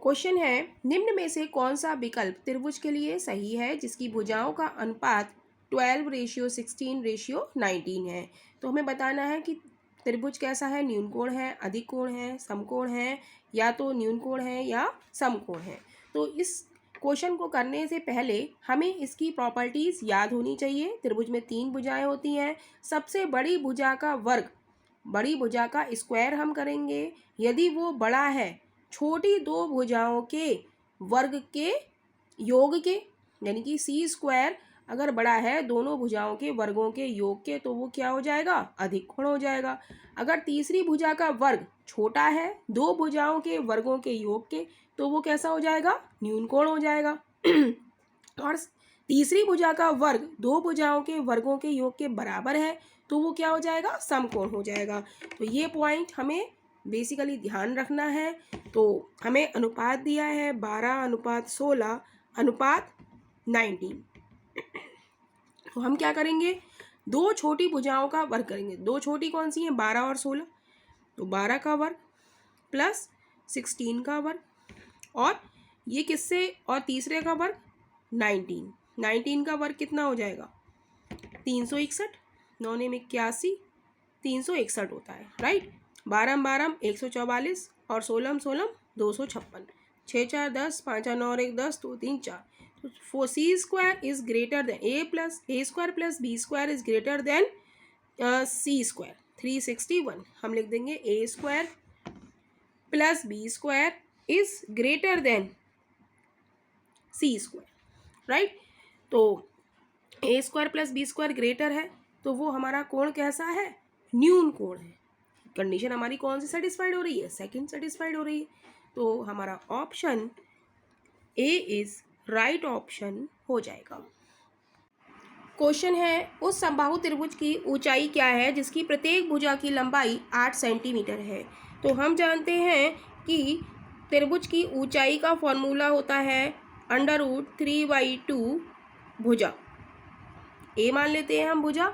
Question है, निम्न में से कौन सा विकल्प त्रिभुज के लिए सही है जिसकी भुजाओं का अनुपात 12:16:19 है। तो हमें बताना है कि त्रिभुज कैसा है, न्यून कोण है, अधिक कोण है, समकोण है, या तो न्यून कोण है या समकोण है। तो इस क्वेश्चन को करने से पहले हमें इसकी प्रॉपर्टीज याद होनी चाहिए। त्रिभुज में 3 भुजाएं होती हैं। सबसे बड़ी भुजा का वर्ग, बड़ी भुजा का स्क्वायर हम करेंगे यदि वो बड़ा है छोटी दो भुजाओं के वर्ग के योग के, यानी कि सी स्क्वायर अगर बड़ा है दोनों भुजाओं के वर्गों के योग के तो वो क्या हो जाएगा, अधिक कोण हो जाएगा। अगर तीसरी भुजा का वर्ग छोटा है दो भुजाओं के वर्गों के योग के तो वो कैसा हो जाएगा, न्यून कोण हो जाएगा। और तीसरी भुजा का वर्ग दो भुजाओं के वर्गों के योग के बराबर है तो वो क्या हो जाएगा, समकोण हो जाएगा। तो ये पॉइंट हमें बेसिकली ध्यान रखना है। तो हमें अनुपात दिया है 12:16:19। तो हम क्या करेंगे, दो छोटी भुजाओं का वर्ग करेंगे। दो छोटी कौन सी हैं, 12 और 16। तो 12 का वर्ग प्लस 16 का वर्ग, और ये किससे, और तीसरे का वर्ग 19 का वर्ग कितना हो जाएगा, 361। 9 में 81, 361 होता है, राइट। 12 12 144 और 16 16 256। 6 4 10, 5 9 और 1 10, 2 3 4। तो C square is greater than A square plus B square is greater than C square, 361। हम लिख देंगे A square plus B square is greater than C square, right. तो A square plus B square greater है तो वो हमारा कोण कैसा है, न्यून कोण है। कंडीशन हमारी कौन सी सेटिस्फाइड हो रही है, सेकंड सेटिस्फाइड हो रही है। तो हमारा option A is right option हो जाएगा। क्वेश्चन है, उस समबाहु त्रिभुज की ऊंचाई क्या है जिसकी प्रत्येक भुजा की लंबाई 8 सेंटीमीटर है। तो हम जानते हैं कि त्रिभुज की ऊंचाई का फॉर्मूला होता है √3/2 भुजा। ए मान लेते हैं हम भुजा,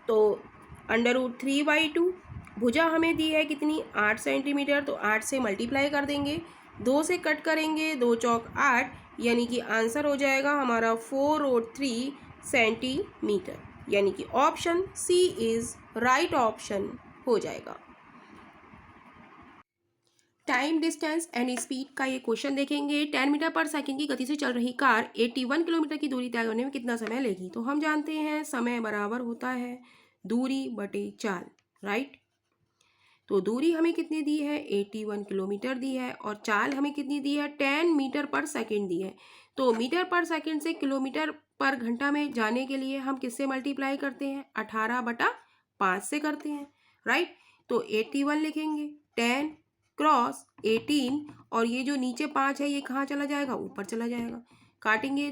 तो √3/2 भुजा हमें दी है कितनी, 8 सेंटीमीटर। तो 8 से मल्टीप्लाई कर देंगे, 2 से कट करेंगे, 2 चौक 8, यानी कि आंसर हो जाएगा हमारा 4/3 सेंटीमीटर, यानी कि option C is right option हो जाएगा। टाइम, डिस्टेंस एंड स्पीड का ये क्वेश्चन देखेंगे। 10 मीटर पर सेकंड की गति से चल रही कार 81 किलोमीटर की दूरी तय करने में कितना समय लेगी। तो हम जानते हैं समय बराबर होता है दूरी बटे चाल, राइट। तो दूरी हमें कितनी दी है, 81 किलोमीटर दी है, और चाल हमें कितनी दी है, 10 मीटर पर सेकंड दी है। तो मीटर पर सेकंड से किलोमीटर पर घंटा में जाने के लिए हम किससे मल्टीप्लाई करते हैं, 18/5 से करते हैं, राइट। तो 81 लिखेंगे, 10 क्रॉस 18, और ये जो नीचे 5 है ये कहाँ चला जाएगा, ऊपर चला जाएगा। काटेंगे,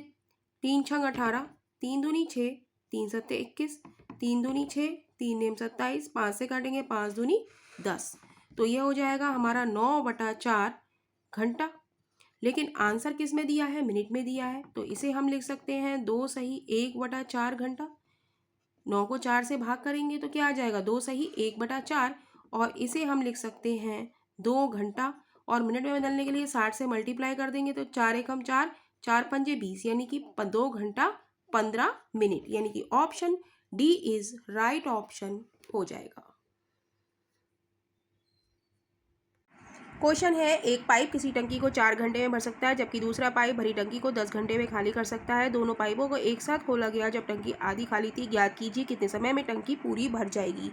3 छंग 18, 3 दूनी 6, 3 सत्ते 21, 3 दूनी 6, 3 नेम 27, 5 से काटेंगे 5 दूनी 10। तो ये हो जाएगा हमारा 9/4 घंटा। लेकिन आंसर किस में दिया है, मिनट में दिया है। तो इसे हम लिख सकते हैं 2 सही 1/4 घंटा। 9 को 4 से भाग करेंगे तो क्या आ जाएगा, 2 सही 1/4, और इसे हम लिख सकते हैं 2 घंटा। और मिनट में बदलने के लिए 60 से मल्टीप्लाई कर देंगे तो 4 एकम 4, 4 पंजे 20, यानी कि 2 घंटा 15 मिनट, यानी कि option D is right option हो जाएगा। क्वेश्चन है, एक पाइप किसी टंकी को 4 घंटे में भर सकता है जबकि दूसरा पाइप भरी टंकी को 10 घंटे में खाली कर सकता है। दोनों पाइपों को एक साथ खोला गया जब टंकी आधी खाली थी। ज्ञात कीजिए कितने समय में टंकी पूरी भर जाएगी।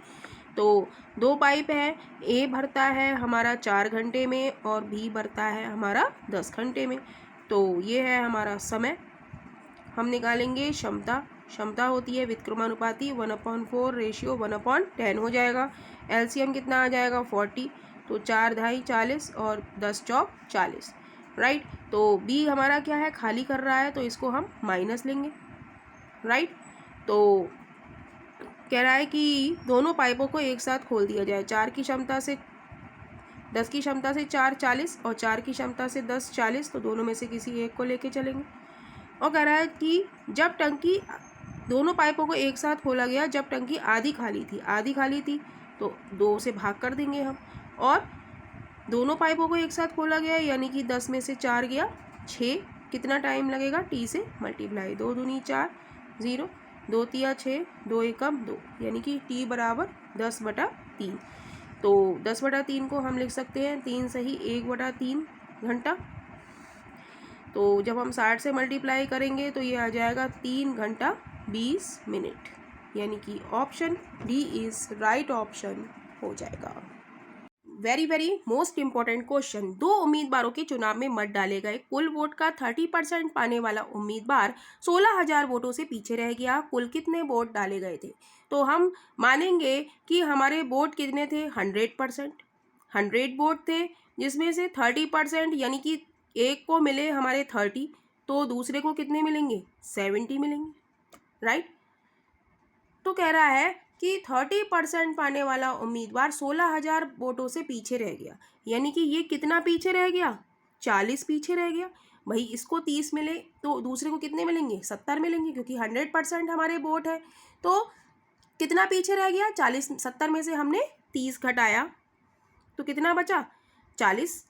तो 2 पाइप हैं, ए भरता है हमारा 4 घंटे में और बी भरता है हमारा 10 घंटे में। तो ये है हमारा समय। हम निकालेंगे क्षमता। क्षमता होती है व्युत्क्रमानुपाती, 1/4 रेशियो 1/10 हो जाएगा। एलसीएम कितना आ जाएगा, 40। तो 4 ढाई 40 और 10 चौक 40, राइट। तो बी हमारा क्या है, खाली कर रहा है, तो इसको हम माइनस लेंगे, राइट। तो कह रहा है कि दोनों पाइपों को एक साथ खोल दिया जाए। 4 की क्षमता से 10 की क्षमता से 4 40 और 4 की क्षमता से 10 40, तो दोनों में से किसी एक को लेके चलेंगे। और कह रहा है कि जब टंकी, दोनों पाइपों को एक साथ खोला गया जब टंकी आधी खाली थी। आधी खाली थी तो 2 से भाग कर देंगे हम, और दोनों पाइपों को एक साथ खोला गया, यानी कि 10 में से 4 गया 6। कितना टाइम लगेगा? टी से मल्टीप्लाई, 2 दूनी 4, 0, 2 तिया 6, 2 एकम 2, यानी कि टी बराबर 10/3। तो 10/3 को हम लिख सकते हैं 3 सही 1/3 घंटा। तो जब हम 60 से मल्टीप्लाई करेंगे तो ये आ जाएगा 3 घंटा 20 मिनट, यानी कि option D is right option हो जाएगा। Very very most important question, 2 उम्मीदवारों के चुनाव में मत डाले गए। कुल वोट का 30% पाने वाला उम्मीदवार 16,000 वोटों से पीछे रह गया। कुल कितने वोट डाले गए थे? तो हम मानेंगे कि हमारे वोट कितने थे? 100%। 100 वोट थे, जिसमें से 30% यानी कि एक को मिले हमारे 30, तो दूसरे को कितने मिलेंगे? 70 मिलेंगे, राइट। तो कह रहा है कि 30% पाने वाला उम्मीदवार 16,000 वोटों से पीछे रह गया, यानी कि ये कितना पीछे रह गया? 40 पीछे रह गया। भाई इसको 30 मिले तो दूसरे को कितने मिलेंगे? 70 मिलेंगे, क्योंकि 100% हमारे वोट है। तो कितना पीछे रह गया? 40। 70 में से हमने 30 घटाया तो कितना बचा? 40।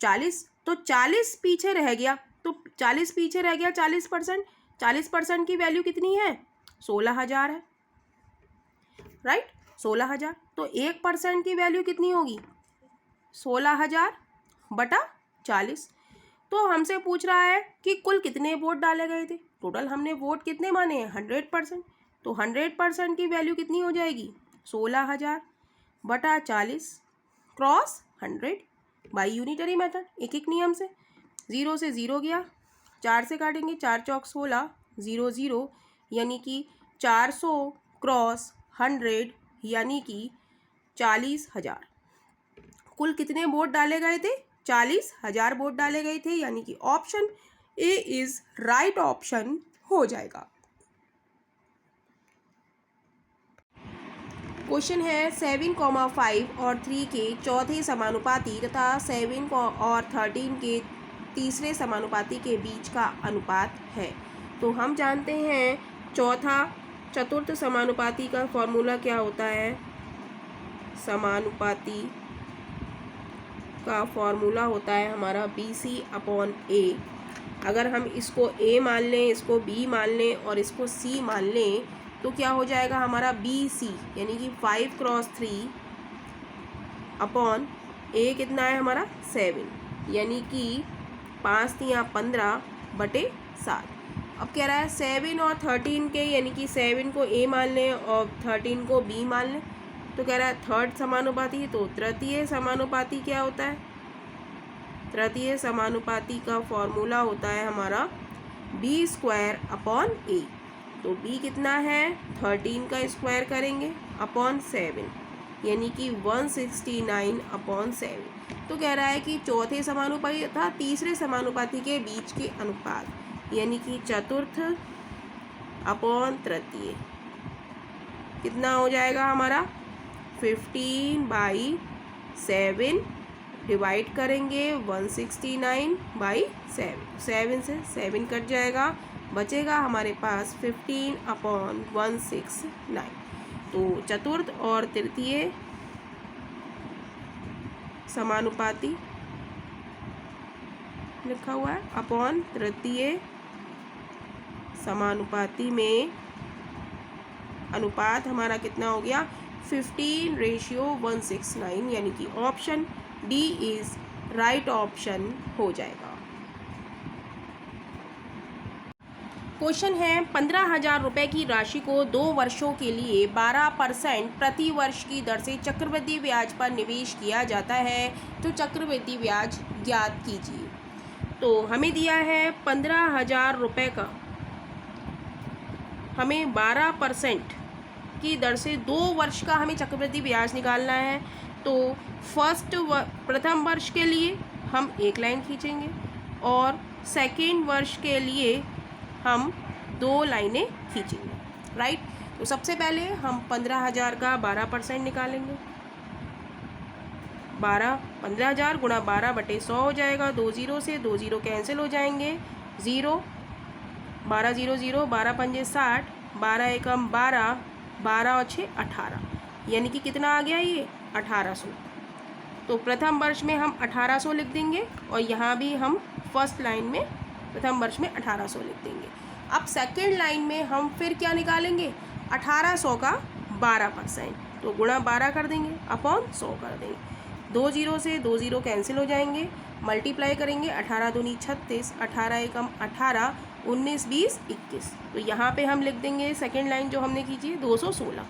40 तो 40 पीछे रह गया, तो 40 पीछे रह गया 40%। 40% की वैल्यू कितनी है? 16,000 है, राइट। 16,000। तो 1% की वैल्यू कितनी होगी? 16,000/40। तो हमसे पूछ रहा है कि कुल कितने वोट डाले गए थे। टोटल हमने वोट कितने माने हैं? 100%। तो 100% की वैल्यू कितनी हो जाएगी? 16,000/40 क्रॉस 100 बाई यूनिटरी मेथड, एक एक नियम से। 0 से 0 गया, 4 से काटेंगे, 4 चौक 16, 0 0, यानी कि 400 क्रॉस 100 यानी कि 40,000। कुल कितने वोट डाले गए थे? 40,000 वोट डाले गए थे, यानी कि option A is right option हो जाएगा। क्वेश्चन है 7,5 और 3 के चौथे समानुपाती तथा 7 और 13 के तीसरे समानुपाती के बीच का अनुपात है। तो हम जानते हैं चतुर्थ समानुपाती का फॉर्मूला क्या होता है? समानुपाती का फॉर्मूला होता है हमारा BC/A। अगर हम इसको A मान लें, इसको B मान लें और इसको C मान लें, तो क्या हो जाएगा हमारा? BC, यानी कि 5 क्रॉस 3 A कितना है हमारा? 7, यानी कि 5 तिया 15/7। अब कह रहा है 7 और 13 के, यानी कि 7 को A मान लें और 13 को B मान लें। तो कह रहा है थर्ड समानुपाती, तो तृतीय समानुपाती क्या होता है? तृतीय समानुपाती का फॉर्मूला होता है हमारा B²/A। तो B कितना है? 13 का स्क्वायर करेंगे अपॉन 7, यानी कि 169/7। तो कह रहा है कि चौथे समानुपाती तथा तीसरे समानुपाती के बीच के अनुपात, यानी कि चतुर्थ अपॉन तृतीय, कितना हो जाएगा हमारा? 15/7 डिवाइड करेंगे 169/7। 7 से 7 कट जाएगा, बचेगा हमारे पास 15/169। तो चतुर्थ और तृतीय समानुपाती लिखा हुआ है अपॉन तृतीय समानुपाती में अनुपात हमारा कितना हो गया? 15:169, यानी कि option D is right option हो जाएगा। क्वेश्चन है 15,000 रुपये की राशि को 2 वर्षों के लिए 12% प्रति वर्ष की दर से चक्रवृद्धि ब्याज पर निवेश किया जाता है, तो चक्रवृद्धि ब्याज ज्ञात कीजिए। तो हमें दिया है 15,000 रुपये का, हमें 12% की दर से 2 वर्ष का हमें चक्रवृद्धि ब्याज निकालना है। तो प्रथम वर्ष के लिए हम एक लाइन खींचेंगे और सेकेंड वर्ष के लिए हम 2 लाइनें खींचेंगे, राइट। तो सबसे पहले हम 15,000 का 12% निकालेंगे। 15,000 गुणा 12/100 हो जाएगा। 2 0 से 2 0 कैंसिल हो जाएंगे, 0, 12 0 0, 12 पंजे 60, 12 एकम 12, 12 और 6 18, यानी कि कितना आ गया ये? 1800। तो प्रथम वर्ष में हम 1800 लिख देंगे और यहाँ भी हम फर्स्ट लाइन में प्रथम वर्ष में 1800 लिख देंगे। अब सेकेंड लाइन में हम फिर क्या निकालेंगे, 1800 का 12%, तो गुणा 12 कर देंगे अपॉन 100 कर देंगे। 2 जीरो से 2 जीरो कैंसिल हो जाएंगे, मल्टीप्लाई करेंगे, 18 दूनी 36, 18 एकम 18, 19 20 21। तो यहाँ पे हम लिख देंगे सेकेंड लाइन जो हमने खींची है 216।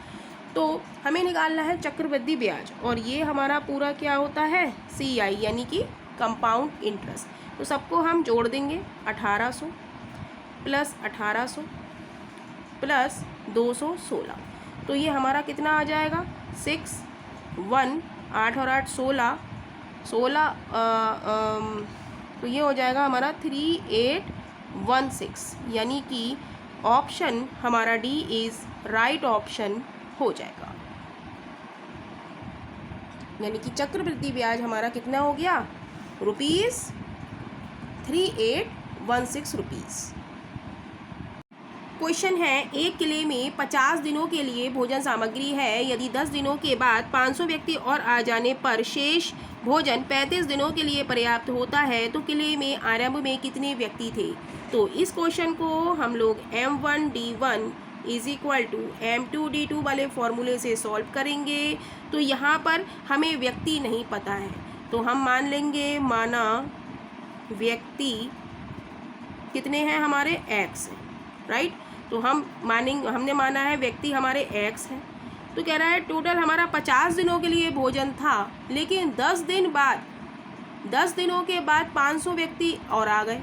तो हमें निकालना है चक्रवृद्धि ब्याज, और ये हमारा पूरा क्या होता है, CI यानी कि कंपाउंड इंटरेस्ट। तो सबको हम जोड़ देंगे, 1800 प्लस 1800 प्लस 216, तो ये हमारा कितना आ जाएगा, 6 1 8 और 8 16 16, तो ये हो जाएगा हमारा 3816, यानी कि ऑप्शन हमारा D इज़ राइट ऑप्शन हो जाएगा। यानी कि चक्रवृद्धि ब्याज हमारा कितना हो गया, ₹3816 रुपीज़। क्वेश्चन है, एक किले में 50 दिनों के लिए भोजन सामग्री है। यदि 10 दिनों के बाद 500 व्यक्ति और आ जाने पर शेष भोजन 35 दिनों के लिए पर्याप्त होता है, तो किले में आरंभ में कितने व्यक्ति थे। तो इस क्वेश्चन को हम लोग M1D1 is equal to M2D2 वाले फॉर्मूले से सॉल्व करेंगे। तो यहाँ पर हमें व्यक्ति नहीं पता है, तो हम मान लेंगे, माना व्यक्ति कितने हैं हमारे, x हैं, राइट। तो हमने माना है व्यक्ति हमारे x हैं। तो कह रहा है टोटल हमारा 50 दिनों के लिए भोजन था, लेकिन 10 दिनों के बाद 500 व्यक्ति और आ गए,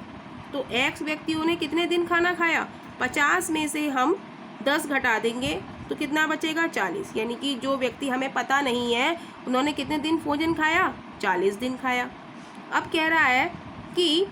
तो x व्यक्तियों ने कितने दिन खाना खाया, 50 में से हम 10 घटा देंगे तो कितना बचेगा, 40। यानी कि जो व्यक्ति हमें पता नहीं है उन्होंने कितने दिन भोजन खाया, 40 दिन खाया। अब कह रहा है कि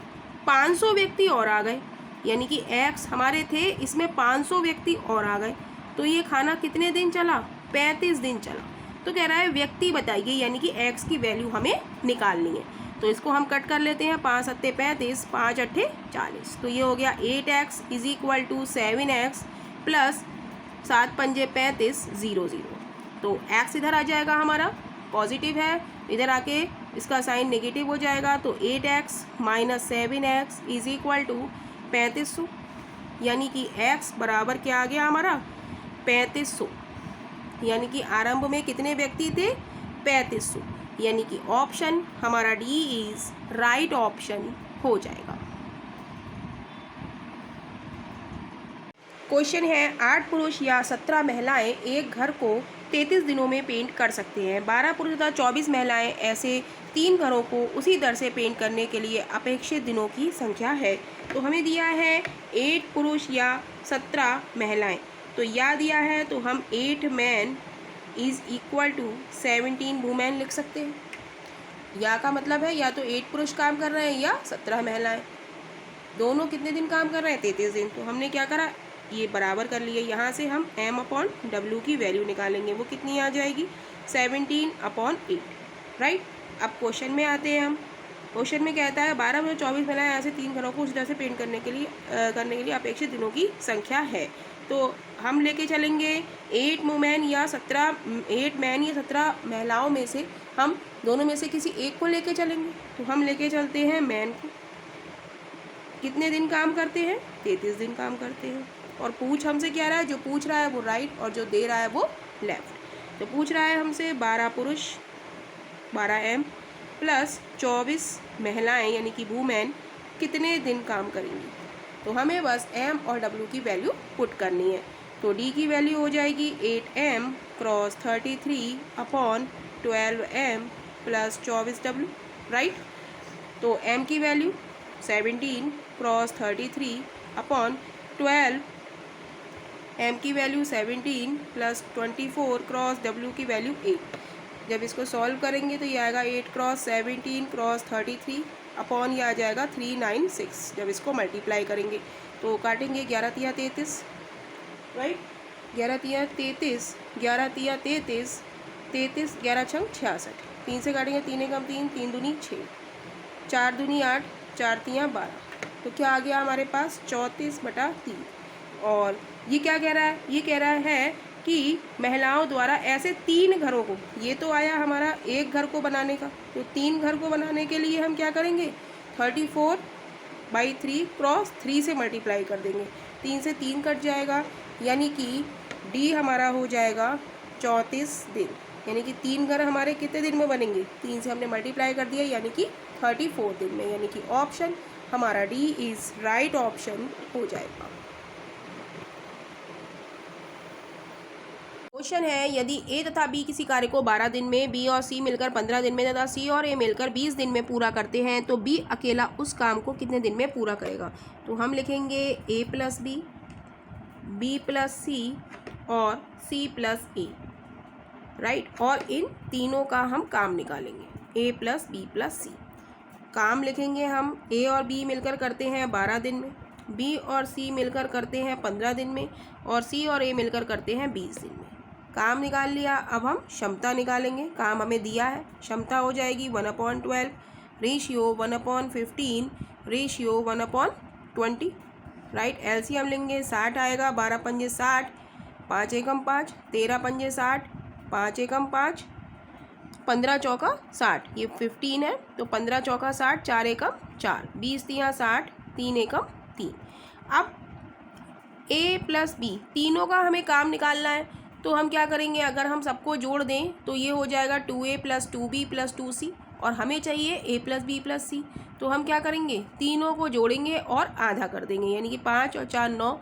500 व्यक्ति और आ गए, यानी कि x हमारे थे, इसमें 500 व्यक्ति और आ गए, तो ये खाना कितने दिन चला, 35 दिन चला। तो कह रहा है व्यक्ति बताइए, यानी कि x की वैल्यू हमें निकालनी है। तो इसको हम कट कर लेते हैं, 5 सत्ते 35, 5 अट्ठे 40। तो ये हो गया 8x is equal to 7x plus 7 पंजे 35 0 0। तो x इधर आ जाएगा हमारा, पॉजिटिव है, इधर आके इसका साइन नेगेटिव हो जाएगा। तो 8x minus 7x is equal to 3500, यानी कि x बराबर क्या आ गया हमारा, 3500। यानी कि आरंभ में कितने व्यक्ति थे, 3500, यानी कि ऑप्शन हमारा D इज राइट ऑप्शन हो जाएगा। क्वेश्चन है, 8 पुरुष या 17 महिलाएं एक घर को 33 दिनों में पेंट कर सकते हैं। 12 पुरुष तथा 24 महिलाएं ऐसे 3 घरों को उसी दर से पेंट करने के लिए अपेक्षित दिनों की संख्या है। तो हमें दिया है 8 पुरुष या 17 महिलाएं, तो या दिया है तो हम 8 man is equal to 17 women लिख सकते हैं। या का मतलब है या तो 8 पुरुष काम कर रहे हैं या 17 महिलाएं, दोनों कितने दिन काम कर रहे हैं, 33 दिन। तो हमने क्या करा, ये बराबर कर लिए। यहाँ से हम M/W की वैल्यू निकालेंगे, वो कितनी आ जाएगी, 17/8, राइट। अब क्वेश्चन में आते हैं हम। क्वेश्चन में कहता है 12 में 24 महिलाएं ऐसे 3 घरों को उस तरह से पेंट करने के लिए अपेक्षित दिनों की संख्या है। तो हम लेके चलेंगे 8 मैन या 17 महिलाओं में से हम दोनों में से किसी एक को लेके चलेंगे। तो हम लेके चलते हैं मैन को, कितने दिन काम करते हैं, 33 दिन काम करते हैं। और पूछ हमसे क्या रहा है, जो पूछ रहा है वो राइट और जो दे रहा है वो लेफ्ट। तो पूछ रहा है हमसे 12 पुरुष 12M प्लस 24 महिलाएं यानी कि वुमेन कितने दिन काम करेंगी। तो हमें बस M और W की वैल्यू पुट करनी है। तो D की वैल्यू हो जाएगी 8M cross 33/12M plus 24W, right. तो M की वैल्यू 17 क्रॉस 33/12, M की वैल्यू 17 प्लस 24 क्रॉस W की वैल्यू 8। जब इसको सॉल्व करेंगे तो ये आएगा 8 क्रॉस 17 क्रॉस 33 अपॉन ये आ जाएगा 396। जब इसको मल्टीप्लाई करेंगे तो काटेंगे 11 तिया 33, राइट, 11 तिया 33, 11 तिया 33, 33 11 छंग 66, 3 से काटेंगे 3 एकम 3, 3 दूनी 6, 4 दूनी 8, 4 तिया 12। तो क्या आ गया हमारे पास 34/3। और ये क्या कह रहा है, ये कह रहा है कि महिलाओं द्वारा ऐसे 3 घरों को, ये तो आया हमारा एक घर को बनाने का, तो 3 घर को बनाने के लिए हम क्या करेंगे, 34/3 क्रॉस 3 से मल्टीप्लाई कर देंगे, 3 से 3 कट जाएगा, यानी कि डी हमारा हो जाएगा 34 दिन, यानी कि 3 घर हमारे कितने दिन में बनेंगे, 3 से हमने मल्टीप्लाई कर दिया, यानी कि 34 दिन में, यानी कि ऑप्शन हमारा डी इज राइट ऑप्शन हो जाएगा। क्वेश्चन है, यदि ए तथा बी किसी कार्य को 12 दिन में, बी और सी मिलकर 15 दिन में तथा सी और ए मिलकर 20 दिन में पूरा करते हैं, तो बी अकेला उस काम को कितने दिन में पूरा करेगा। तो हम लिखेंगे ए प्लस बी प्लस सी और सी प्लस ए, राइट, और इन तीनों का हम काम निकालेंगे, ए प्लस बी प्लस सी। काम लिखेंगे हम, ए और बी मिलकर करते हैं 12 दिन में, बी और सी मिलकर करते हैं 15 दिन में, और सी और ए मिलकर करते हैं 20 दिन में। काम निकाल लिया, अब हम क्षमता निकालेंगे। काम हमें दिया है, क्षमता हो जाएगी 1/12 रेशियो 1/15 रेशियो 1/20, राइट। एलसीएम लेंगे, 60 आएगा, 12 पंजे 60, 5 एकम 5, 13 पंजे 60, 5 एकम 5, 15 चौका 60, ये 15 है, तो 15 चौका 60, 4 एकम 4, 20 तियाँ 60, 3 एकम 3। अब ए प्लस बी तीनों का हमें काम निकालना है, तो हम क्या करेंगे, अगर हम सबको जोड़ दें तो ये हो जाएगा 2a + 2b + 2c, और हमें चाहिए a + b + c, तो हम क्या करेंगे, तीनों को जोड़ेंगे और आधा कर देंगे, यानी कि 5 और 4 9,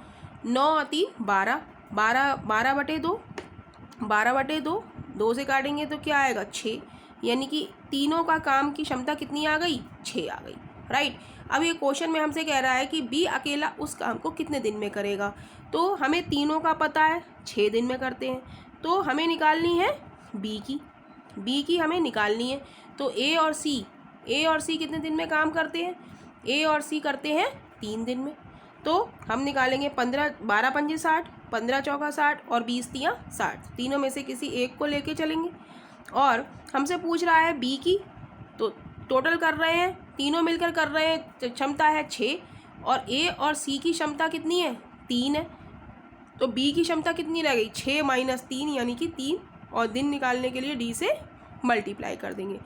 9 और 3 12, 12/2, 12/2, 2 से काटेंगे तो क्या आएगा 6, यानी कि तीनों का काम की क्षमता कितनी आ गई, 6 आ गई, राइट। अब ये क्वेश्चन में हमसे कह रहा है कि बी अकेला उस काम को कितने दिन में करेगा, तो हमें तीनों का पता है 6 दिन में करते हैं, तो हमें निकालनी है बी की हमें निकालनी है। तो ए और सी कितने दिन में काम करते हैं, ए और सी करते हैं 3 दिन में, तो हम निकालेंगे 12 पंजे 60, 15 चौका 60 और 20 तियाँ 60, तीनों में से किसी एक को लेके चलेंगे। और हमसे पूछ रहा है बी की, तो टोटल कर रहे हैं, तीनों मिलकर कर रहे हैं, क्षमता है 6, और ए और सी की क्षमता कितनी है, 3 है, तो बी की क्षमता कितनी रह गई, 6 - 3 यानी कि 3, और दिन निकालने के लिए डी से मल्टीप्लाई कर देंगे,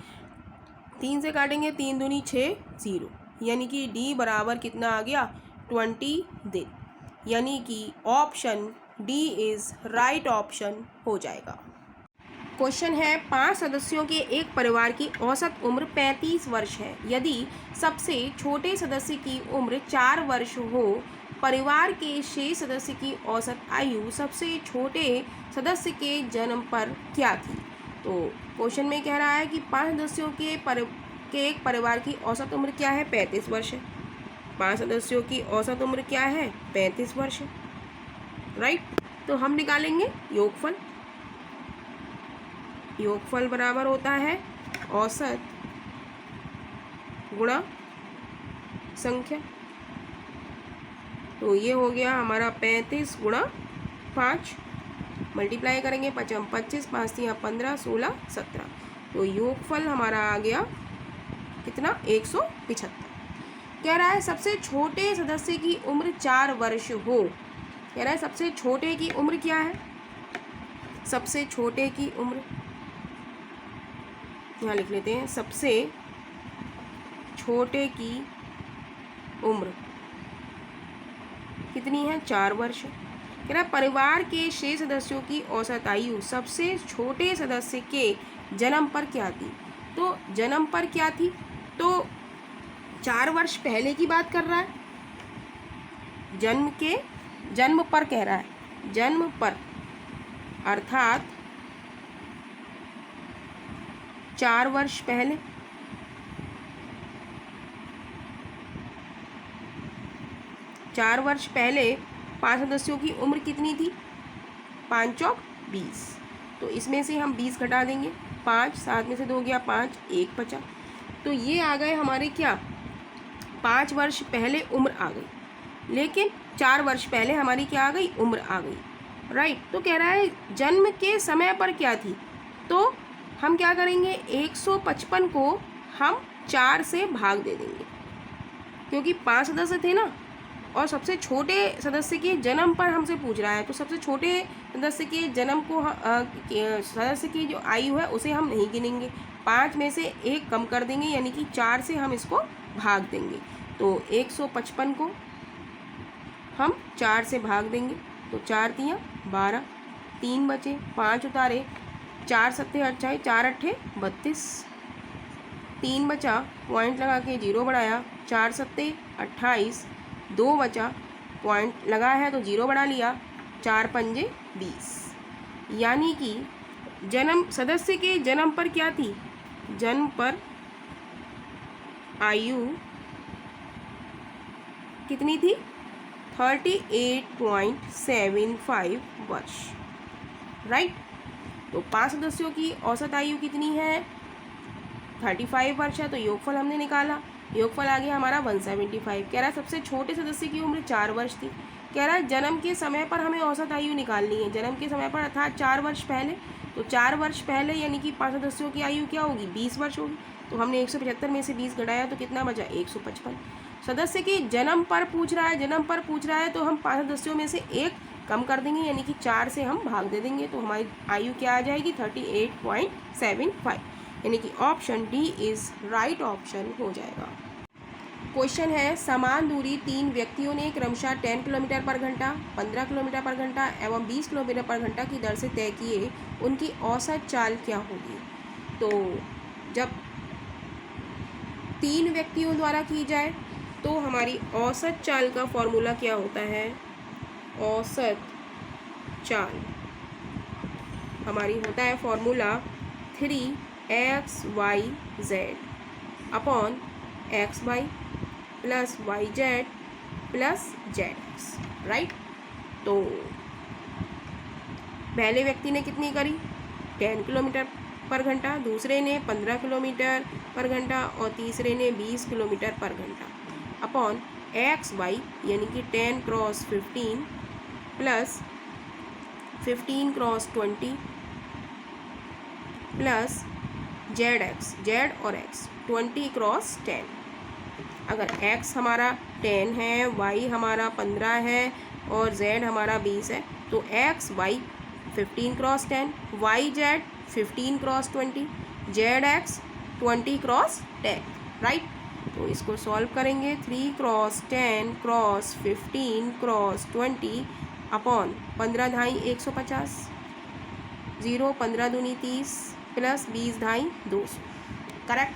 3 से काटेंगे, 3 दूनी 6 0, यानी कि डी बराबर कितना आ गया 20 दिन, यानी कि option D is right option हो जाएगा। क्वेश्चन है, 5 सदस्यों के एक परिवार की औसत उम्र 35 वर्ष है। यदि सबसे छोटे सदस्य की उम्र 4 वर्ष हो, परिवार के शेष सदस्य की औसत आयु सबसे छोटे सदस्य के जन्म पर क्या थी। तो क्वेश्चन में कह रहा है कि 5 सदस्यों के एक परिवार की औसत उम्र क्या है, 35 वर्ष है। 5 सदस्यों की औसत उम्र क्या है, 35 वर्ष है, राइट। तो हम निकालेंगे योगफल बराबर होता है औसत गुणा संख्या, तो ये हो गया हमारा 35 गुणा 5, मल्टीप्लाई करेंगे 5 25, 5 तियाँ 15, 16 17, तो योगफल हमारा आ गया कितना 175। कह रहा है सबसे छोटे सदस्य की उम्र 4 वर्ष हो, कह रहा है सबसे छोटे की उम्र क्या है, सबसे छोटे की उम्र यहाँ लिख लेते हैं, सबसे छोटे की उम्र कितनी है, 4 वर्ष। कह रहा है परिवार के शेष सदस्यों की औसत आयु सबसे छोटे सदस्य के जन्म पर क्या थी। तो जन्म पर क्या थी, तो 4 वर्ष पहले की बात कर रहा है, जन्म पर कह रहा है, जन्म पर, अर्थात 4 वर्ष पहले, 4 वर्ष पहले 5 सदस्यों की उम्र कितनी थी, 5 चौक 20, तो इसमें से हम 20 घटा देंगे, 5 7 में से 2 गया 5, 1 बचा, तो ये आ गए हमारे क्या 5 वर्ष पहले उम्र आ गई, लेकिन 4 वर्ष पहले हमारी क्या आ गई, उम्र आ गई, राइट। तो कह रहा है जन्म के समय पर क्या थी, तो हम क्या करेंगे 155 को हम 4 से भाग दे देंगे, क्योंकि 5 सदस्य थे ना, और सबसे छोटे सदस्य के जन्म पर हमसे पूछ रहा है, तो सबसे छोटे सदस्य के जन्म को सदस्य की जो आयु है उसे हम नहीं गिनेंगे, 5 में से 1 कम कर देंगे, यानी कि 4 से हम इसको भाग देंगे। तो 155 को हम 4 से भाग देंगे, तो 4 तियाँ 12, 3 बचे, 5 उतारे, 4 सत्ते 28, 4 अट्ठे 32, 3 बचा, पॉइंट लगा के 0 बढ़ाया, 4 सत्ते 28, 2 बचा, पॉइंट लगा है तो 0 बढ़ा लिया, 4 पंजे 20, यानी कि जन्म सदस्य के जन्म पर क्या थी, जन्म पर आयु कितनी थी, 38.75 वर्ष, राइट। तो 5 सदस्यों की औसत आयु कितनी है, 35 वर्ष है, तो योगफल हमने निकाला, योगफल आ गया हमारा 175। कह रहा है सबसे छोटे सदस्य की उम्र 4 वर्ष थी। कह रहा है जन्म के समय पर हमें औसत आयु निकालनी है, जन्म के समय पर अर्थात 4 वर्ष पहले, तो 4 वर्ष पहले यानी कि 5 सदस्यों की आयु क्या होगी, 20 वर्ष होगी। तो हमने 175 में से 20 घटाया तो कितना बचा, 155। सदस्य के जन्म पर पूछ रहा है, जन्म पर पूछ रहा है तो हम 5 सदस्यों में से 1 कम कर देंगे, यानी कि 4 से हम भाग दे देंगे, तो हमारी आयु क्या आ जाएगी, 38.75, यानी कि option D is right option हो जाएगा। क्वेश्चन है, समान दूरी 3 व्यक्तियों ने क्रमशः 10 किलोमीटर पर घंटा, 15 किलोमीटर पर घंटा एवं 20 किलोमीटर पर घंटा की दर से तय किए, उनकी औसत चाल क्या होगी। तो जब 3 व्यक्तियों द्वारा की जाए तो हमारी औसत चाल का फॉर्मूला क्या होता है, औसत चाल हमारी होता है formula 3xyz upon xy plus yz plus zx, right. तो पहले व्यक्ति ने कितनी करी, 10 किलोमीटर पर घंटा, दूसरे ने 15 किलोमीटर पर घंटा और तीसरे ने 20 किलोमीटर पर घंटा, अपॉन xy यानी कि 10 cross 15 plus 15 cross 20 plus zx, z और x 20 क्रॉस 10। अगर x हमारा 10 है, y हमारा 15 है और z हमारा 20 है, तो x y 15 cross 10, y z 15 cross 20, zx 20 cross 10, right. तो इसको सॉल्व करेंगे, 3 क्रॉस 10 क्रॉस 15 क्रॉस 20 अपॉन 15 ढाई 150, 0 15 दूनी 30 प्लस 20 ढाई 200, करेक्ट।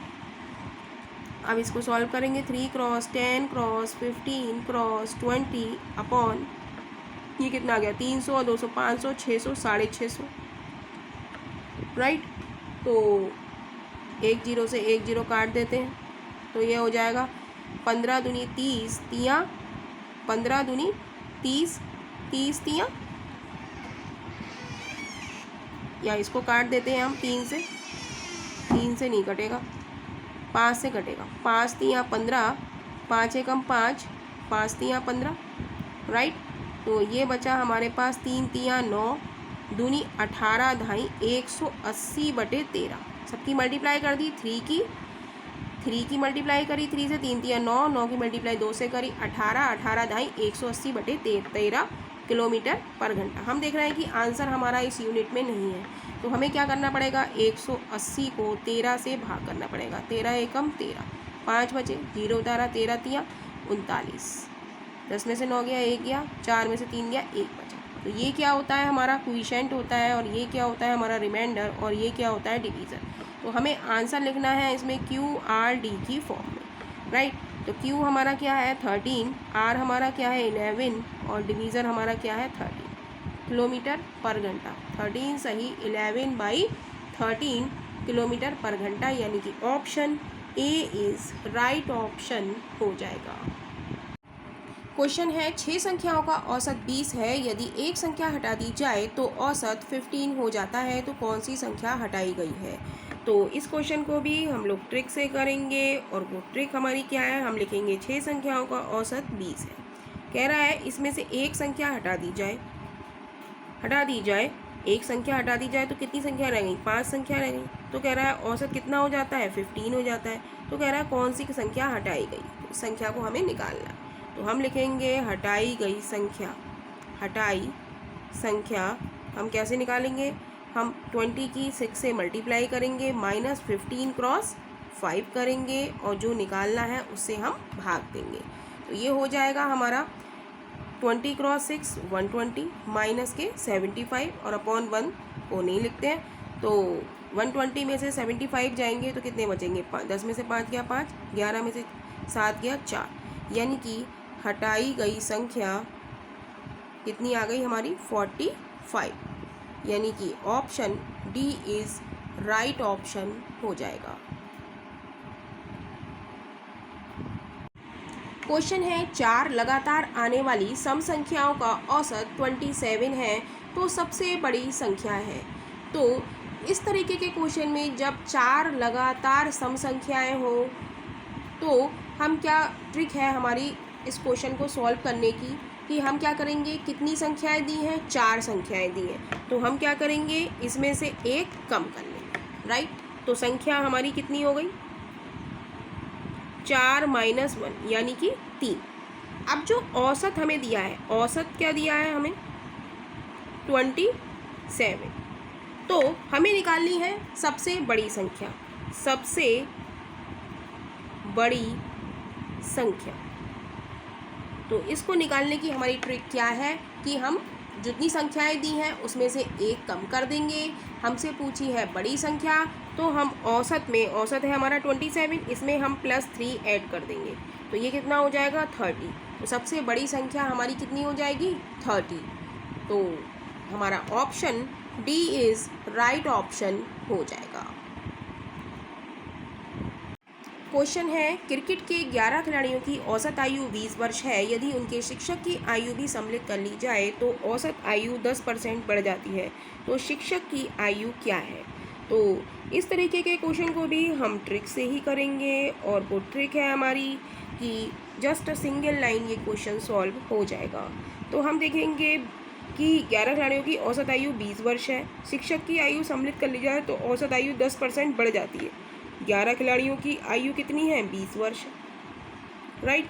अब इसको सॉल्व करेंगे, 3 क्रॉस 10 क्रॉस 15 क्रॉस 20 अपॉन ये कितना आ गया, 300 200 500 600 650, राइट। तो 1 0 से 1 0 काट देते हैं, तो ये हो जाएगा 15 दूनी 30 तियाँ 15 दूनी 30 30 तियाँ, या इसको काट देते हैं हम 3 से नहीं कटेगा, 5 से कटेगा, 5 तियाँ 15, 5 एकम 5, 5 तियाँ 15, राइट। तो ये बचा हमारे पास 3 तियाँ 9 दूनी 18 ढाई 180/13, सबकी मल्टीप्लाई कर दी, 3 की मल्टीप्लाई करी 3 से, 3 तियाँ 9, 9 की मल्टीप्लाई 2 से करी 18, 18 ढाई 180/13 किलोमीटर पर घंटा। हम देख रहे हैं कि आंसर हमारा इस यूनिट में नहीं है, तो हमें क्या करना पड़ेगा, 180 को 13 से भाग करना पड़ेगा, 13 एकम 13, 5 बचे, 0 उतारा, 13 तियाँ 39, 10 में से 9 गया, 1 गया, 4 में से 3 गया, 1 बचा। तो ये क्या होता है, हमारा क्वोशिएंट होता है, और ये क्या होता है, हमारा रिमाइंडर, और ये क्या होता है, डिवीज़र। तो हमें आंसर लिखना है इसमें QRD की फॉर्म में, राइट। तो Q हमारा क्या है 13, R हमारा क्या है 11 और डिवीज़र हमारा क्या है 13 किलोमीटर पर घंटा। 13 सही 11/13 किलोमीटर पर घंटा, यानी कि option A is right option हो जाएगा। क्वेश्चन है, 6 संख्याओं का औसत 20 है, यदि एक संख्या हटा दी जाए तो औसत 15 हो जाता है, तो कौन सी संख्या हटाई गई है। तो इस क्वेश्चन को भी हम लोग ट्रिक से करेंगे, और वो ट्रिक हमारी क्या है, हम लिखेंगे 6 संख्याओं का औसत 20 है। कह रहा है इसमें से एक संख्या हटा दी जाए, एक संख्या हटा दी जाए तो कितनी संख्या रह गई, 5 संख्या रह गई। तो कह रहा है औसत कितना हो जाता है, 15 हो जाता है। तो कह रहा है कौन सी संख्या हटाई गई, तो इस संख्या को हमें निकालना है। तो हम लिखेंगे हटाई गई संख्या। हटाई संख्या हम कैसे निकालेंगे, हम 20 की 6 से मल्टीप्लाई करेंगे, -15 क्रॉस 5 करेंगे और जो निकालना है उससे हम भाग देंगे। तो ये हो जाएगा हमारा 20 क्रॉस 6 120 माइनस के 75 और अपॉन 1 को नहीं लिखते हैं, तो 120 में से 75 जाएंगे तो कितने बचेंगे, 10 में से 5 गया 5, 11 में से 7 गया 4, यानी कि हटाई गई संख्या कितनी आ गई हमारी 45, यानी कि option D is right option हो जाएगा। क्वेश्चन है 4 लगातार आने वाली सम संख्याओं का औसत 27 है तो सबसे बड़ी संख्या है। तो इस तरीके के क्वेश्चन में जब 4 लगातार सम संख्याएं हो तो हम क्या ट्रिक है हमारी इस क्वेश्चन को सॉल्व करने की कि हम क्या करेंगे, कितनी संख्याएं दी हैं, 4 संख्याएं दी हैं, तो हम क्या करेंगे, इसमें से एक कम कर लेंगे, राइट। तो संख्या हमारी कितनी हो गई, 4 - 1 यानी कि 3। अब जो औसत हमें दिया है, औसत क्या दिया है हमें 27, तो हमें निकालनी है सबसे बड़ी संख्या। सबसे बड़ी संख्या, तो इसको निकालने की हमारी ट्रिक क्या है कि हम जितनी संख्याएं दी हैं उसमें से एक कम कर देंगे। हमसे पूछी है बड़ी संख्या, तो हम औसत में, औसत है हमारा 27, इसमें हम +3 ऐड कर देंगे, तो ये कितना हो जाएगा 30। तो सबसे बड़ी संख्या हमारी कितनी हो जाएगी 30। तो हमारा option D is right option हो जाएगा। क्वेश्चन है क्रिकेट के 11 खिलाड़ियों की औसत आयु 20 वर्ष है। यदि उनके शिक्षक की आयु भी सम्मिलित कर ली जाए तो औसत आयु 10% बढ़ जाती है, तो शिक्षक की आयु क्या है। तो इस तरीके के क्वेश्चन को भी हम ट्रिक से ही करेंगे, और वो ट्रिक है हमारी कि जस्ट सिंगल लाइन ये क्वेश्चन सॉल्व हो जाएगा। तो हम देखेंगे कि 11 खिलाड़ियों की औसत आयु 20 वर्ष है, शिक्षक की आयु सम्मिलित कर ली जाए तो औसत आयु 10% बढ़ जाती है। 11 खिलाड़ियों की आयु कितनी है 20 वर्ष, राइट,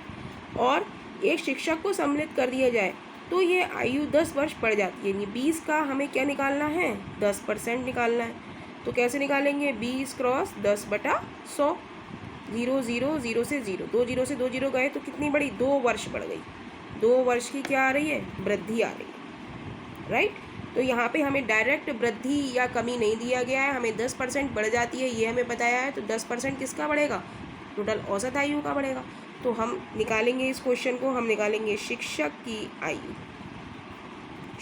और एक शिक्षक को सम्मिलित कर दिया जाए तो ये आयु 10 वर्ष बढ़ जाती है। 20 का हमें क्या निकालना है 10% निकालना है, तो कैसे निकालेंगे 20 क्रॉस 10/100, 0 0 0 से 0, 2 0 से 2 0 गए तो कितनी बढ़ी 2 वर्ष बढ़ गई। 2 वर्ष की क्या आ रही है वृद्धि आ रही है, राइट। तो यहाँ पे हमें डायरेक्ट वृद्धि या कमी नहीं दिया गया है, हमें 10% बढ़ जाती है ये हमें बताया है, तो 10% किसका बढ़ेगा, टोटल औसत आयु का बढ़ेगा। तो हम निकालेंगे इस क्वेश्चन को, हम निकालेंगे शिक्षक की आयु।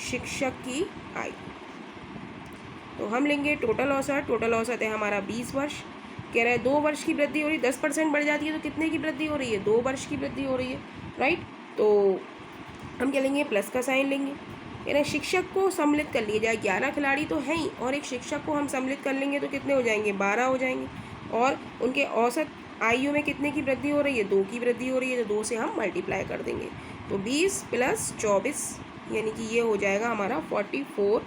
शिक्षक की आयु, तो हम लेंगे टोटल औसत। टोटल औसत है हमारा 20 वर्ष, कह रहा है 2 वर्ष की वृद्धि हो रही है, 10% बढ़ जाती है तो कितने की वृद्धि हो रही है 2 वर्ष की वृद्धि हो रही है, राइट। तो हम क्या लेंगे प्लस का साइन लेंगे, यानी शिक्षक को सम्मिलित कर लिया जाए। 11 खिलाड़ी तो हैं ही, और एक शिक्षक को हम सम्मिलित कर लेंगे तो कितने हो जाएंगे 12 हो जाएंगे, और उनके औसत आयु में कितने की वृद्धि हो रही है 2 की वृद्धि हो रही है, तो 2 से हम मल्टीप्लाई कर देंगे, तो 20 + 24 यानी कि ये हो जाएगा हमारा 44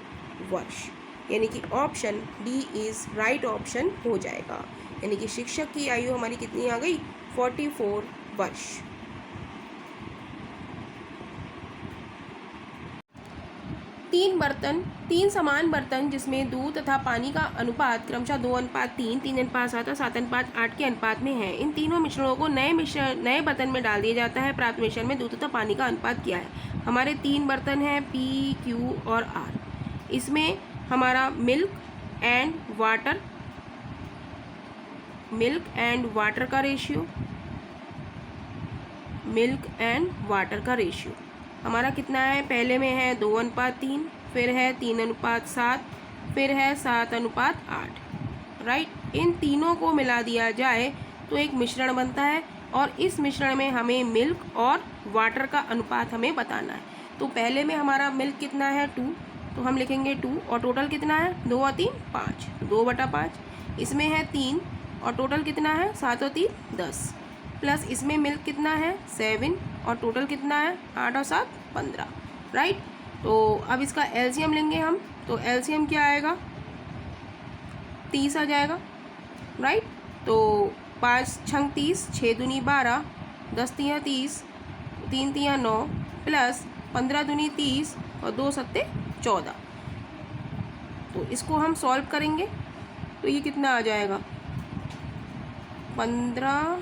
वर्ष, यानी कि option D is right option हो जाएगा। यानी कि शिक्षक की आयु हमारी कितनी आ गई 44 वर्ष। तीन समान बर्तन जिसमें दूध तथा पानी का अनुपात क्रमशः 2:3, 3:7 और 7:8 के अनुपात में है। इन तीनों मिश्रणों को नए बर्तन में डाल दिया जाता है। प्राप्त मिश्रण में दूध तथा पानी का अनुपात क्या है। हमारे 3 बर्तन हैं P, Q और R। इसमें हमारा मिल्क एंड वाटर का रेशियो, मिल्क एंड वाटर का रेशियो हमारा कितना है, पहले में है 2:3, फिर है 3:7, फिर है 7:8, राइट। इन तीनों को मिला दिया जाए तो एक मिश्रण बनता है, और इस मिश्रण में हमें मिल्क और वाटर का अनुपात हमें बताना है। तो पहले में हमारा मिल्क कितना है 2, तो हम लिखेंगे 2, और टोटल कितना है 2 और 3 5, 2/5। इसमें है 3 और टोटल कितना है 7 और 3 10, प्लस इसमें मिल्क कितना है 7 और टोटल कितना है 8 और 7 15, राइट। तो अब इसका एलसीएम लेंगे हम, तो एलसीएम क्या आएगा 30 आ जाएगा, राइट। तो 5 छंग 30, 6 दूनी 12, 10 तिया 30, 3 तियाँ 9 प्लस 15 दूनी 30 और 2 सत्ते 14। तो इसको हम सॉल्व करेंगे तो ये कितना आ जाएगा, 15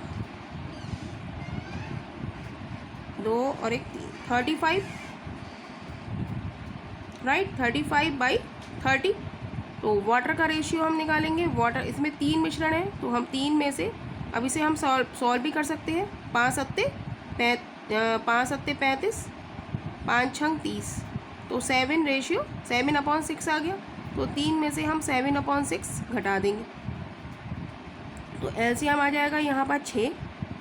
2 और 1 3, 35, राइट, 35/30। तो वाटर का रेशियो हम निकालेंगे। वाटर, इसमें 3 मिश्रण है तो हम 3 में से, अब इसे हम सॉल्व भी कर सकते हैं। 5 सत्ते 35, 5 छंग 30, तो 7/6 आ गया। तो 3 में से हम 7/6 घटा देंगे तो एलसीएम आ जाएगा यहाँ पर 6,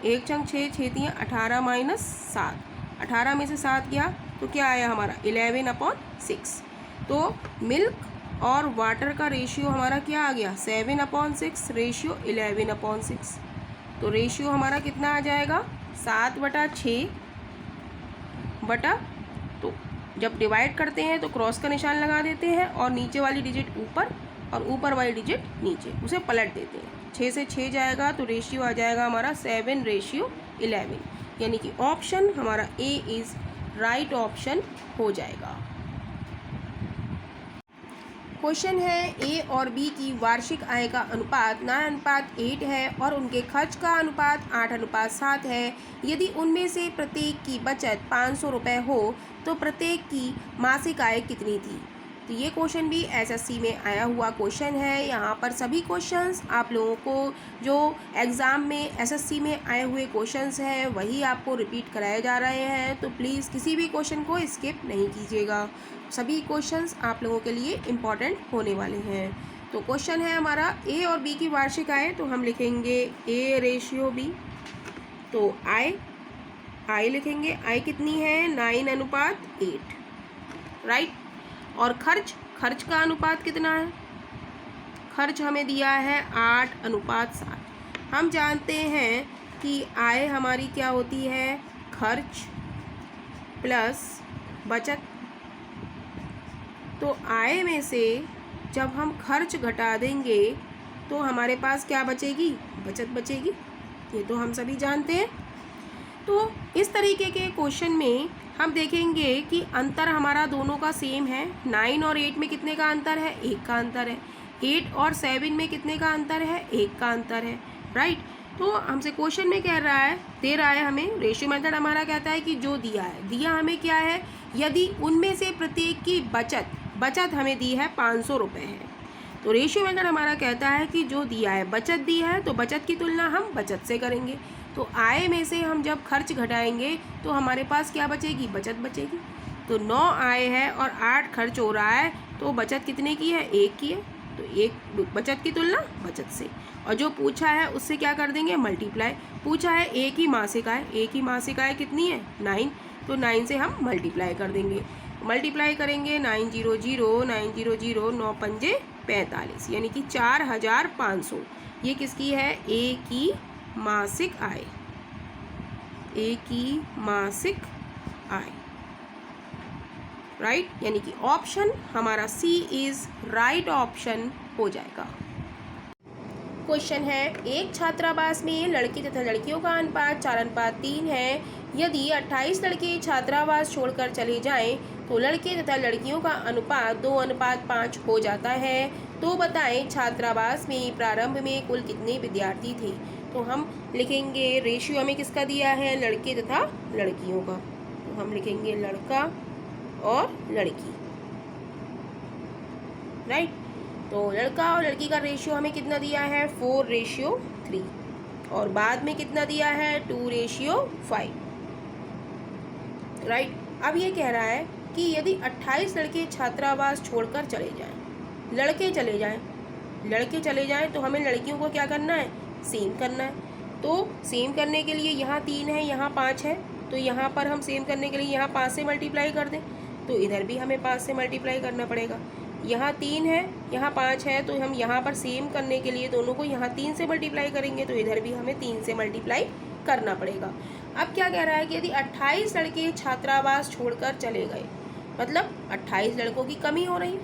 1 छंग 6, 6 तियाँ 18 - 7, 18 में से 7 गया तो क्या आया हमारा 11/6। तो मिल्क और वाटर का रेशियो हमारा क्या आ गया, 7/6 रेशियो 11/6। तो रेशियो हमारा कितना आ जाएगा, 7/6 बटा, तो जब डिवाइड करते हैं तो क्रॉस का निशान लगा देते हैं और नीचे वाली डिजिट ऊपर और ऊपर वाली डिजिट नीचे, उसे पलट देते हैं। 6 से 6 जाएगा तो रेशियो आ जाएगा हमारा 7/11, यानी कि ऑप्शन हमारा ए इज़ राइट ऑप्शन हो जाएगा। क्वेश्चन है ए और बी की वार्षिक आय का अनुपात 9:8 है और उनके खर्च का अनुपात 8:7 है। यदि उनमें से प्रत्येक की बचत 500 रुपये हो तो प्रत्येक की मासिक आय कितनी थी। तो ये क्वेश्चन भी एसएससी में आया हुआ क्वेश्चन है। यहाँ पर सभी क्वेश्चंस आप लोगों को जो एग्ज़ाम में एसएससी में आए हुए क्वेश्चंस हैं वही आपको रिपीट कराए जा रहे हैं, तो प्लीज़ किसी भी क्वेश्चन को स्किप नहीं कीजिएगा। सभी क्वेश्चंस आप लोगों के लिए इम्पॉर्टेंट होने वाले हैं। तो क्वेश्चन है हमारा ए और बी की वार्षिक आय, तो हम लिखेंगे ए रेशियो बी। तो आय लिखेंगे, आय कितनी है 9:8, राइट। और खर्च का अनुपात कितना है, खर्च हमें दिया है 8:7। हम जानते हैं कि आय हमारी क्या होती है, खर्च प्लस बचत। तो आय में से जब हम खर्च घटा देंगे तो हमारे पास क्या बचेगी, बचत बचेगी, ये तो हम सभी जानते हैं। तो इस तरीके के क्वेश्चन में हम देखेंगे कि अंतर हमारा दोनों का सेम है। 9 और 8 में कितने का अंतर है, 1 का अंतर है। 8 और 7 में कितने का अंतर है, 1 का अंतर है, राइट। तो हमसे क्वेश्चन में कह रहा है, दे रहा है हमें, रेशियो मेथड हमारा कहता है कि जो दिया हमें क्या है, यदि उनमें से प्रत्येक की बचत हमें दी है 500 रुपये है। तो रेशियो मेथड हमारा कहता है कि जो दिया है, बचत दी है तो बचत की तुलना हम बचत से करेंगे। तो आय में से हम जब खर्च घटाएंगे तो हमारे पास क्या बचेगी, बचत बचेगी। तो 9 आय है और 8 खर्च हो रहा है, तो बचत कितने की है, 1 की है। तो 1 बचत की तुलना बचत से, और जो पूछा है उससे क्या कर देंगे, मल्टीप्लाई। पूछा है ए की मासिक आय कितनी है, 9, तो 9 से हम मल्टीप्लाई कर देंगे। मल्टीप्लाई करेंगे 900 900 9 पंजे 45, यानी कि 4500। ये किसकी है, ए की मासिक आय, ए की मासिक आय, राइट, यानी कि ऑप्शन हमारा सी इज राइट ऑप्शन हो जाएगा। क्वेश्चन है, एक छात्रावास में लड़के तथा लड़कियों का अनुपात 4:3 है। यदि 28 लड़के छात्रावास छोड़कर चले जाएं तो लड़के तथा लड़कियों का अनुपात 2:5 हो जाता है। तो बताएं छात्रावास में प्रारंभ में कुल कितने विद्यार्थी थे। तो हम लिखेंगे, रेशियो हमें किसका दिया है, लड़के तथा लड़कियों का, तो हम लिखेंगे लड़का और लड़की, राइट। तो लड़का और लड़की का रेशियो हमें कितना दिया है, 4:3, और बाद में कितना दिया है, 2:5, राइट। अब ये कह रहा है कि यदि 28 लड़के छात्रावास छोड़कर चले जाएं, लड़के चले जाएं तो हमें लड़कियों को क्या करना है, सेम करना है। तो सेम करने के लिए यहाँ 3 है, यहाँ 5 है, तो यहाँ पर हम सेम करने के लिए यहाँ 5 से मल्टीप्लाई कर दें, तो इधर भी हमें 5 से मल्टीप्लाई करना पड़ेगा। यहाँ 3 है, यहाँ 5 है, तो हम यहाँ पर सेम करने के लिए दोनों को यहाँ 3 से मल्टीप्लाई करेंगे, तो इधर भी हमें 3 से मल्टीप्लाई करना पड़ेगा। अब क्या कह रहा है कि यदि 28 लड़के छात्रावास छोड़कर चले गए, मतलब 28 लड़कों की कमी हो रही है,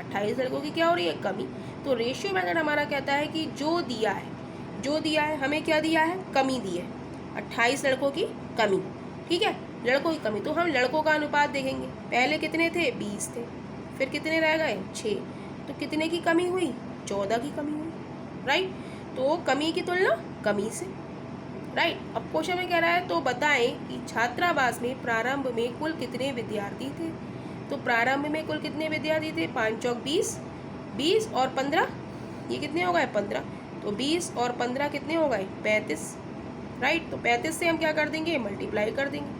28 लड़कों की क्या हो रही है, कमी। तो रेशियो मेथड हमारा कहता है कि जो दिया है हमें क्या दिया है, कमी दी है, 28 लड़कों की कमी। ठीक है, लड़कों की कमी, तो हम लड़कों का अनुपात देखेंगे। पहले कितने थे? 20 थे, फिर कितने रह गए? 6, तो कितने की कमी हुई? 14 की कमी हुई, राइट। तो कमी की तुलना कमी से, राइट। अब क्वेश्चन में कह रहा है तो बताएं कि छात्रावास में प्रारंभ में कुल कितने विद्यार्थी थे। तो प्रारंभ में कुल कितने विद्यार्थी थे? 5 चौक 20, 20 और 15, ये कितने हो गए? 15। तो 20 और 15 कितने हो गए? 35, राइट। तो 35 से हम क्या कर देंगे? मल्टीप्लाई कर देंगे।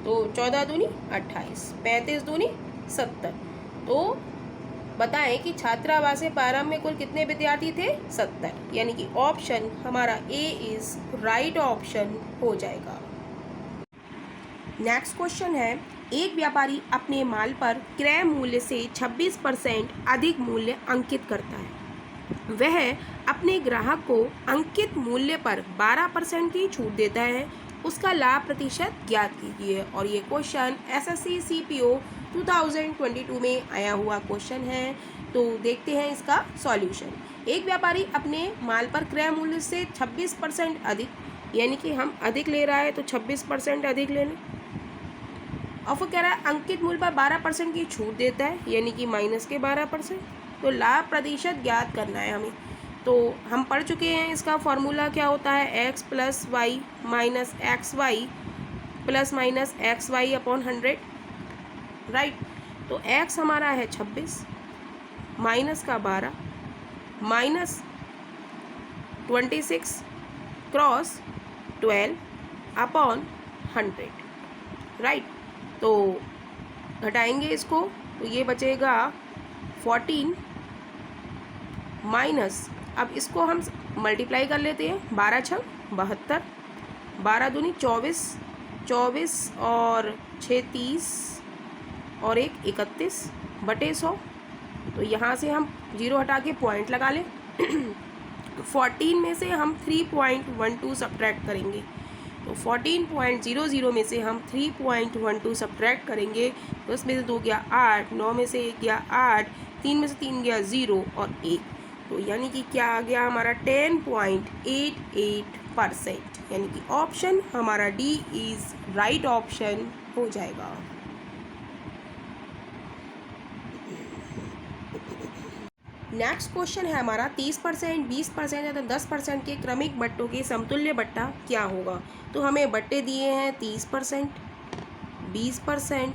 तो 14 दूनी 28, 35 दूनी 70। तो बताएं कि छात्रावास से प्रारंभ में कुल कितने विद्यार्थी थे? 70, यानी कि ऑप्शन हमारा ए इज राइट ऑप्शन हो जाएगा। नेक्स्ट क्वेश्चन है, एक व्यापारी अपने माल पर क्रय मूल्य से 26% अधिक मूल्य अंकित करता है। वह अपने ग्राहक को अंकित मूल्य पर 12% की छूट देता है। उसका लाभ प्रतिशत ज्ञात कीजिए। और ये क्वेश्चन SSC CPO 2022 में आया हुआ क्वेश्चन है। तो देखते हैं इसका सॉल्यूशन। एक व्यापारी अपने माल पर क्रय मूल्य से 26% अधिक, यानी कि हम अधिक ले रहा है तो 26% अधिक ले लें। और फिर कह रहा है अंकित मूल्य पर 12% की छूट देता है, यानी कि माइनस के 12%। तो लाभ प्रतिशत ज्ञात करना है हमें। तो हम पढ़ चुके हैं, इसका फॉर्मूला क्या होता है? x + y minus XY plus minus XY upon 100, right. तो x हमारा है 26 माइनस का 12 माइनस 26 क्रॉस 12 अपॉन 100, राइट। तो घटाएंगे इसको तो ये बचेगा 14 माइनस, अब इसको हम मल्टीप्लाई कर लेते हैं। 12 छः 72, 12 दूनी 24, 24 और 6 30 और 1 31 बटे 100। तो यहाँ से हम 0 हटा के पॉइंट लगा लें। 14 में से हम 3.12 सब्ट्रैक्ट करेंगे। तो 14.00 में से हम 3.12 सब्ट्रैक्ट करेंगे। 10 में से 2 गया 8, 9 में से 1 गया 8, 3 में से 3 गया 0 और 1। तो यानी कि क्या आ गया हमारा? 10.88%, यानी कि ऑप्शन हमारा डी इज राइट ऑप्शन हो जाएगा। नेक्स्ट क्वेश्चन है हमारा 30%, 20% या 10% के क्रमिक बट्टों के समतुल्य बट्टा क्या होगा। तो हमें बट्टे दिए हैं 30%, 20%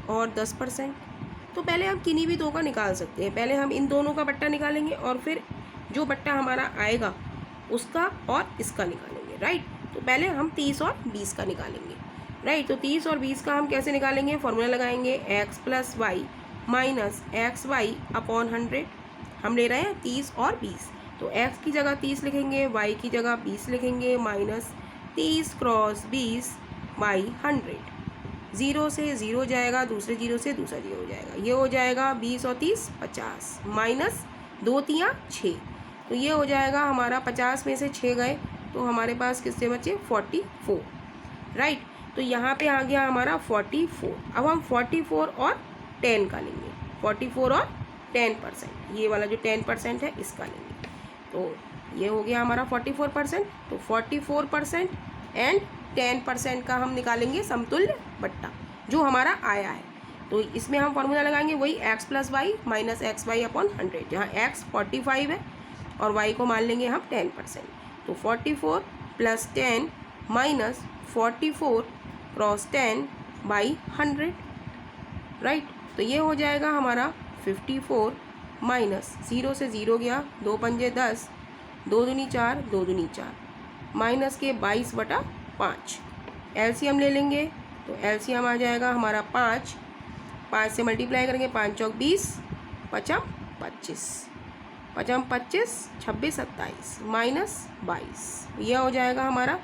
और 10%। तो पहले हम किन्हीं भी दो का निकाल सकते हैं। पहले हम इन दोनों का बट्टा निकालेंगे और फिर जो बट्टा हमारा आएगा उसका और इसका निकालेंगे, राइट। तो पहले हम 30 और 20 का निकालेंगे, राइट। तो 30 और 20 का हम कैसे निकालेंगे? फॉर्मूला लगाएंगे x + y minus XY upon 100। हम ले रहे हैं 30 और 20, तो x की जगह 30 लिखेंगे, y की जगह 20 लिखेंगे, माइनस 30 क्रॉस 20 बाई 100। 0 से 0 जाएगा, दूसरे 0 से दूसरा 0 हो जाएगा। ये हो जाएगा 20 और 30 50, माइनस 2 3 6। तो ये हो जाएगा हमारा 50 में से 6 गए तो हमारे पास किससे बचे? 44, राइट। तो यहाँ पे आ गया हमारा 44। अब हम 44 और 10 का लेंगे, 44 और 10%, ये वाला जो 10% है इसका लेंगे। तो ये हो गया हमारा 44%। तो 44% एंड 10% का हम निकालेंगे समतुल्य बट्टा जो हमारा आया है। तो इसमें हम फॉर्मूला लगाएंगे वही x + y minus XY upon 100, जहाँ x 45 है और y को मान लेंगे हम 10%। तो 44 + 10 माइनस 44 क्रॉस 10 बाई 100, राइट। तो ये हो जाएगा हमारा 54 माइनस 0 से 0 गया, 2 पंजे 10, 2 दूनी 4, 2 दूनी 4, माइनस के 22/5। एलसीएम ले लेंगे तो एलसीएम आ जाएगा हमारा 5, 5 से मल्टीप्लाई करेंगे, 5 चौक 20, 5 25, 5 25 26 27 माइनस 22। यह हो जाएगा हमारा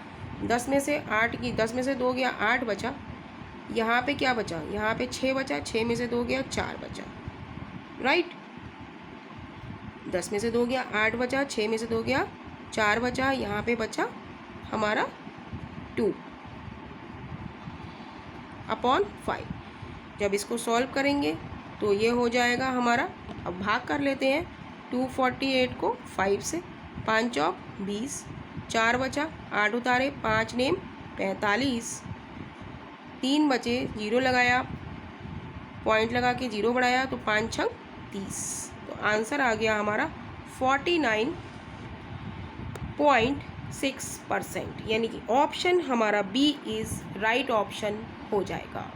10 में से 8 की 10 में से 2 गया 8 बचा। यहाँ पे क्या बचा? यहाँ पे 6 बचा, 6 में से 2 गया 4 बचा, राइट। 10 में से 2 गया 8 बचा, 6 में से 2 गया 4 बचा। यहाँ पे बचा हमारा 2 अपॉन 5। जब इसको सॉल्व करेंगे तो ये हो जाएगा हमारा, अब भाग कर लेते हैं 248 को 5 से, 5 चौक 20, 4 बचा, 8 उतारे 5 नेम 45, 3 बचे, 0 लगाया, पॉइंट लगा के 0 बढ़ाया, तो 5 छंग 30। तो आंसर आ गया हमारा 49.6%, यानी कि ऑप्शन हमारा बी इज़ राइट ऑप्शन हो जाएगा।